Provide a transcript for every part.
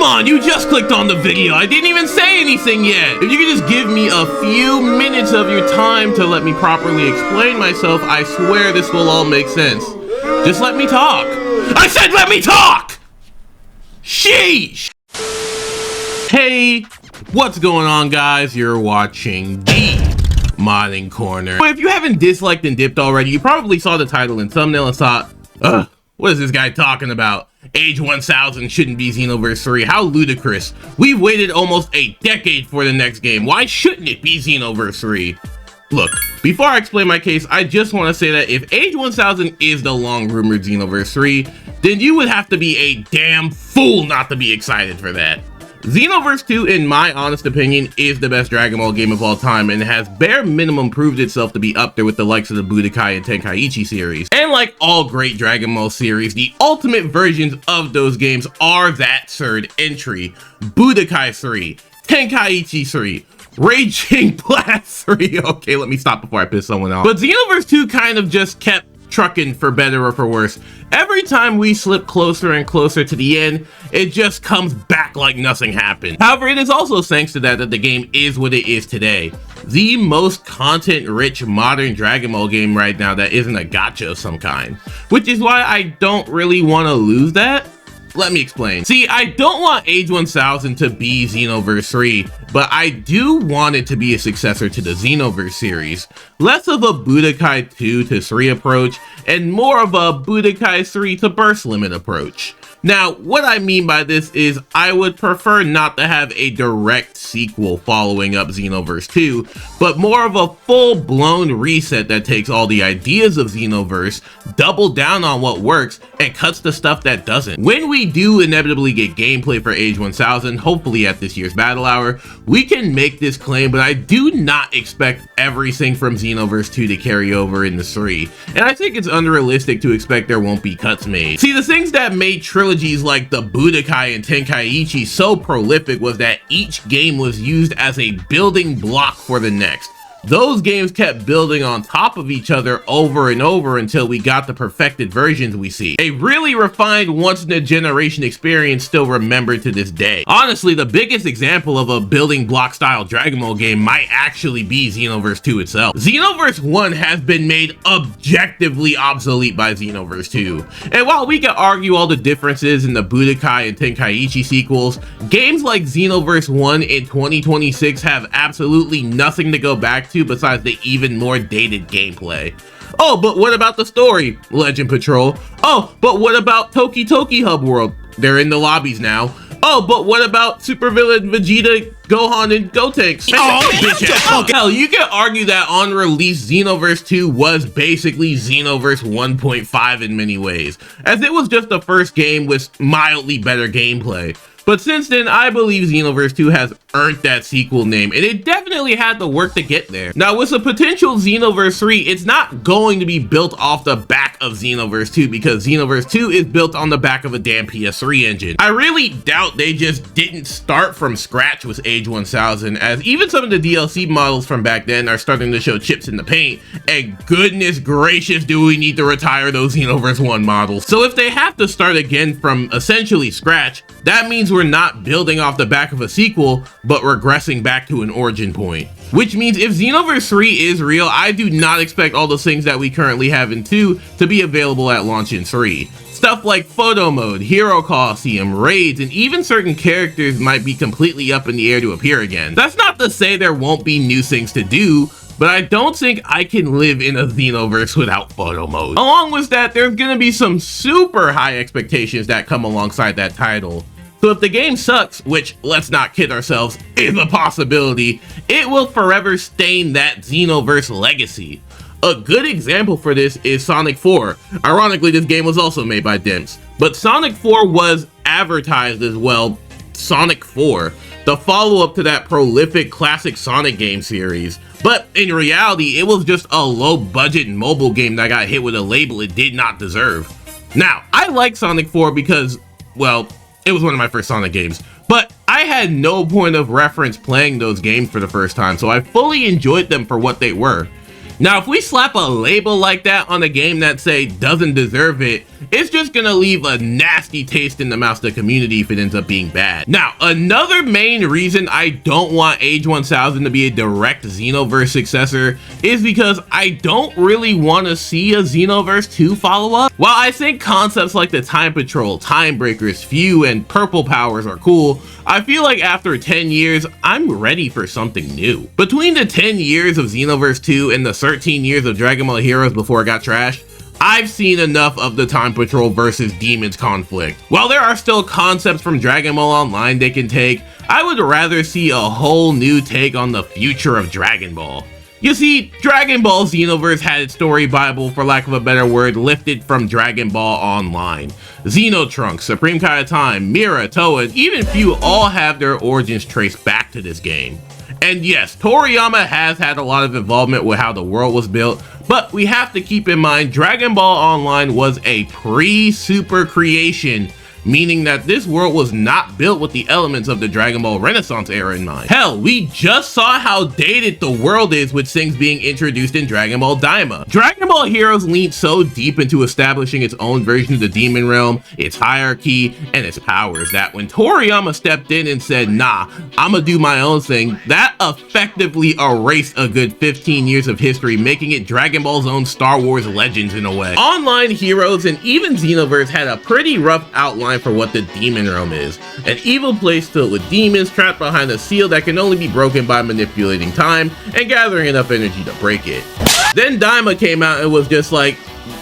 on, you just clicked on the video. I didn't even say anything yet. If you could just give me a few minutes of your time to let me properly explain myself, I swear this will all make sense. Just let me talk. I said let me talk! Sheesh! Hey, what's going on, guys? You're watching the Modding Corner. But if you haven't disliked and dipped already, you probably saw the title and thumbnail and thought, ugh, what is this guy talking about? Age 1000 shouldn't be Xenoverse 3. How ludicrous. We've waited almost a decade for the next game. Why shouldn't it be Xenoverse 3? Look, before I explain my case, I just want to say that if Age 1000 is the long-rumored Xenoverse 3, then you would have to be a damn fool not to be excited for that. Xenoverse 2, in my honest opinion, is the best Dragon Ball game of all time and has bare minimum proved itself to be up there with the likes of the Budokai and Tenkaichi series. And like all great Dragon Ball series, the ultimate versions of those games are that third entry. Budokai 3, Tenkaichi 3, Raging Blast 3. Okay, let me stop before I piss someone off. But Xenoverse 2 kind of just kept trucking, for better or for worse. Every time we slip closer and closer to the end, it just comes back like nothing happened. However, it is also thanks to that the game is what it is today. The most content-rich modern Dragon Ball game right now that isn't a gacha of some kind. Which is why I don't really want to lose that. Let me explain. See, I don't want Age 1000 to be Xenoverse 3, but I do want it to be a successor to the Xenoverse series. Less of a Budokai 2 to 3 approach, and more of a Budokai 3 to Burst Limit approach. Now, what I mean by this is I would prefer not to have a direct sequel following up Xenoverse 2, but more of a full-blown reset that takes all the ideas of Xenoverse, double down on what works, and cuts the stuff that doesn't. When we do inevitably get gameplay for Age 1000, hopefully at this year's Battle Hour, we can make this claim, but I do not expect everything from Xenoverse 2 to carry over into 3, and I think it's unrealistic to expect there won't be cuts made. See, the things that made trilogies like the Budokai and Tenkaichi so prolific was that each game was used as a building block for the next. Those games kept building on top of each other over and over until we got the perfected versions we see. A really refined once-in-a-generation experience still remembered to this day. Honestly, the biggest example of a building block style Dragon Ball game might actually be Xenoverse 2 itself. Xenoverse 1 has been made objectively obsolete by Xenoverse 2. And while we can argue all the differences in the Budokai and Tenkaichi sequels, games like Xenoverse 1 in 2026 have absolutely nothing to go back to besides the even more dated gameplay. Oh, but what about the story? Legend Patrol. Oh, but what about Toki Toki Hub World? They're in the lobbies now. Oh, but what about supervillain Vegeta, Gohan, and Gotenks? Oh, hell, you can argue that on release, Xenoverse 2 was basically Xenoverse 1.5 in many ways, as it was just the first game with mildly better gameplay. But since then, I believe Xenoverse 2 has earned that sequel name, and it definitely had the work to get there. Now, with a potential Xenoverse 3, it's not going to be built off the back of Xenoverse 2 because Xenoverse 2 is built on the back of a damn PS3 engine. I really doubt they just didn't start from scratch with Age 1000, as even some of the DLC models from back then are starting to show chips in the paint, and goodness gracious do we need to retire those Xenoverse 1 models. So if they have to start again from essentially scratch, that means we're not building off the back of a sequel, but regressing back to an origin point. Which means if Xenoverse 3 is real, I do not expect all the things that we currently have in 2 to be available at launch in 3. Stuff like photo mode, hero coliseum, raids, and even certain characters might be completely up in the air to appear again. That's not to say there won't be new things to do, but I don't think I can live in a Xenoverse without photo mode. Along with that, there's gonna be some super high expectations that come alongside that title. So if the game sucks, which, let's not kid ourselves, is a possibility, it will forever stain that Xenoverse legacy. A good example for this is Sonic 4. Ironically, this game was also made by Dimps. But Sonic 4 was advertised as, well, Sonic 4, the follow-up to that prolific classic Sonic game series. But in reality, it was just a low-budget mobile game that got hit with a label it did not deserve. Now, I like Sonic 4 because, well, it was one of my first Sonic games, but I had no point of reference playing those games for the first time, so I fully enjoyed them for what they were. Now, if we slap a label like that on a game that, say, doesn't deserve it, it's just gonna leave a nasty taste in the mouth of the community if it ends up being bad. Now, another main reason I don't want Age 1000 to be a direct Xenoverse successor is because I don't really want to see a Xenoverse 2 follow-up. While I think concepts like the Time Patrol, Time Breakers, Few, and Purple Powers are cool, I feel like after 10 years, I'm ready for something new. Between the 10 years of Xenoverse 2 and the 13 years of Dragon Ball Heroes before it got trashed, I've seen enough of the Time Patrol versus Demons conflict. While there are still concepts from Dragon Ball Online they can take, I would rather see a whole new take on the future of Dragon Ball. You see, Dragon Ball Xenoverse had its story bible, for lack of a better word, lifted from Dragon Ball Online. Xenotrunks, Supreme Kai of Time, Mira, Toa, and even Few all have their origins traced back to this game. And yes, Toriyama has had a lot of involvement with how the world was built, but we have to keep in mind Dragon Ball Online was a pre-Super creation, meaning that this world was not built with the elements of the Dragon Ball Renaissance era in mind. Hell, we just saw how dated the world is with things being introduced in Dragon Ball Daima. Dragon Ball Heroes leaned so deep into establishing its own version of the Demon Realm, its hierarchy, and its powers that when Toriyama stepped in and said, nah, I'ma do my own thing, that effectively erased a good 15 years of history, making it Dragon Ball's own Star Wars Legends in a way. Online Heroes and even Xenoverse had a pretty rough outline for what the Demon Realm is. An evil place filled with demons trapped behind a seal that can only be broken by manipulating time and gathering enough energy to break it. Then Daima came out and was just like,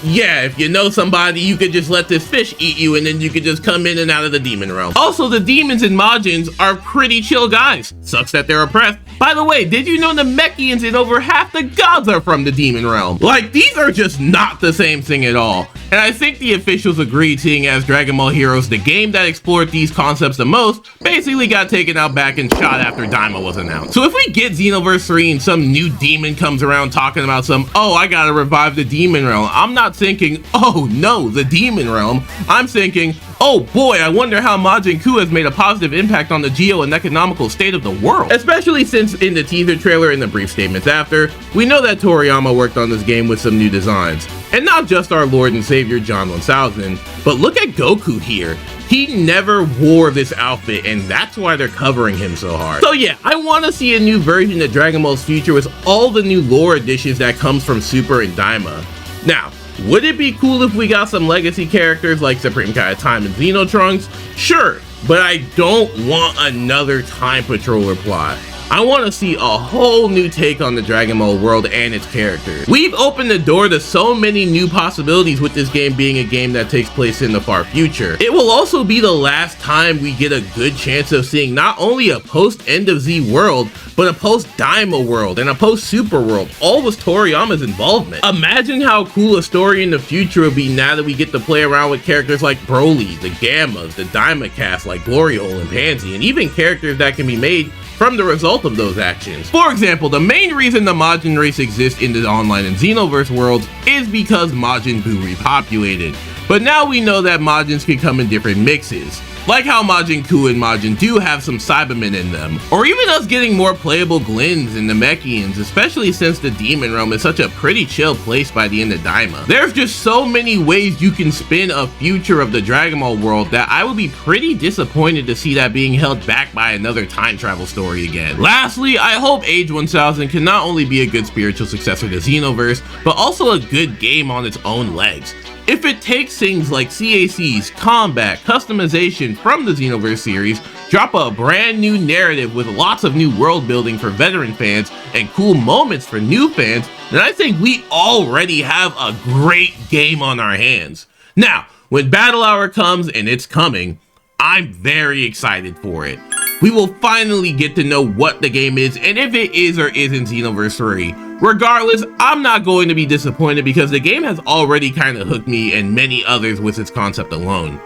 yeah, if you know somebody, you could just let this fish eat you and then you could just come in and out of the Demon Realm. Also, the demons and Majins are pretty chill guys. Sucks that they're oppressed. By the way, did you know the Mechians and over half the gods are from the Demon Realm? Like, these are just not the same thing at all. And I think the officials agreed, seeing as Dragon Ball Heroes, the game that explored these concepts the most, basically got taken out back and shot after Daima was announced. So if we get Xenoverse 3 and some new demon comes around talking about oh, I gotta revive the Demon Realm, I'm not thinking, oh no, the Demon Realm. I'm thinking, oh boy, I wonder how Majin Buu has made a positive impact on the geo and economical state of the world. Especially since in the teaser trailer and the brief statements after, we know that Toriyama worked on this game with some new designs. And not just our Lord and Savior John 1000, but look at Goku here. He never wore this outfit, and that's why they're covering him so hard. So yeah, I want to see a new version of Dragon Ball's future with all the new lore additions that comes from Super and Daima. Now, would it be cool if we got some legacy characters like Supreme Kai of Time and Xenotrunks? Sure, but I don't want another Time Patroller plot. I want to see a whole new take on the Dragon Ball world and its characters. We've opened the door to so many new possibilities with this game being a game that takes place in the far future. It will also be the last time we get a good chance of seeing not only a post-End of Z world, but a post-Daima world and a post-Super world, all with Toriyama's involvement. Imagine how cool a story in the future would be now that we get to play around with characters like Broly, the Gammas, the Daima cast like Glory Hole and Pansy, and even characters that can be made from the result of those actions. For example, the main reason the Majin race exists in the online and Xenoverse worlds is because Majin Buu repopulated. But now we know that Majins can come in different mixes, like how Majin Buu and Majin do have some Saiyaman in them, or even us getting more playable Glins and Namekians, especially since the Demon Realm is such a pretty chill place by the end of Daima. There's just so many ways you can spin a future of the Dragon Ball world that I would be pretty disappointed to see that being held back by another time travel story again. Lastly, I hope Age 1000 can not only be a good spiritual successor to Xenoverse, but also a good game on its own legs. If it takes things like CACs, combat, customization from the Xenoverse series, drop a brand new narrative with lots of new world building for veteran fans and cool moments for new fans, then I think we already have a great game on our hands. Now, when Battle Hour comes, and it's coming, I'm very excited for it. We will finally get to know what the game is and if it is or isn't Xenoverse 3. Regardless, I'm not going to be disappointed because the game has already kind of hooked me and many others with its concept alone.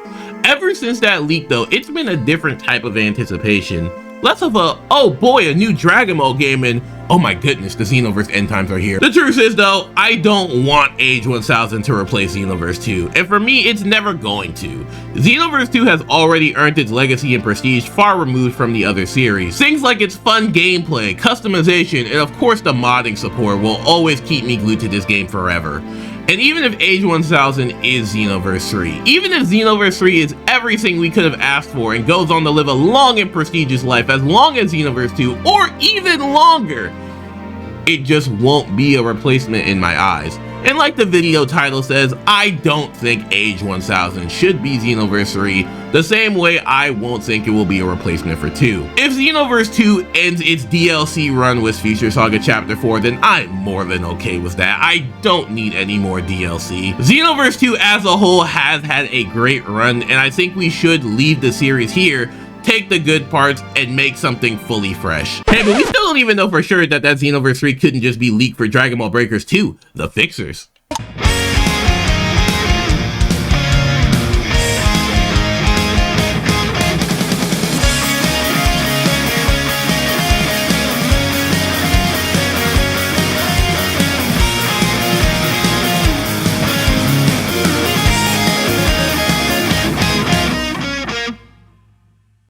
Ever since that leak though, it's been a different type of anticipation. less of a, oh boy, a new Dragon Ball game, and oh my goodness, the Xenoverse end times are here. The truth is though, I don't want Age 1000 to replace Xenoverse 2, and for me, it's never going to. Xenoverse 2 has already earned its legacy and prestige far removed from the other series. Things like its fun gameplay, customization, and of course the modding support will always keep me glued to this game forever. And even if Age 1000 is Xenoverse 3, even if Xenoverse 3 is everything we could have asked for and goes on to live a long and prestigious life as long as Xenoverse 2, or even longer, it just won't be a replacement in my eyes. And like the video title says, I don't think Age 1000 should be Xenoverse 3, the same way I won't think it will be a replacement for 2. If Xenoverse 2 ends its DLC run with Future Saga Chapter 4, then I'm more than okay with that. I don't need any more DLC. Xenoverse 2 as a whole has had a great run, and I think we should leave the series here, take the good parts, and make something fully fresh. Hey, but we still don't even know for sure that Xenoverse 3 couldn't just be leaked for Dragon Ball Breakers 2, The Fixers.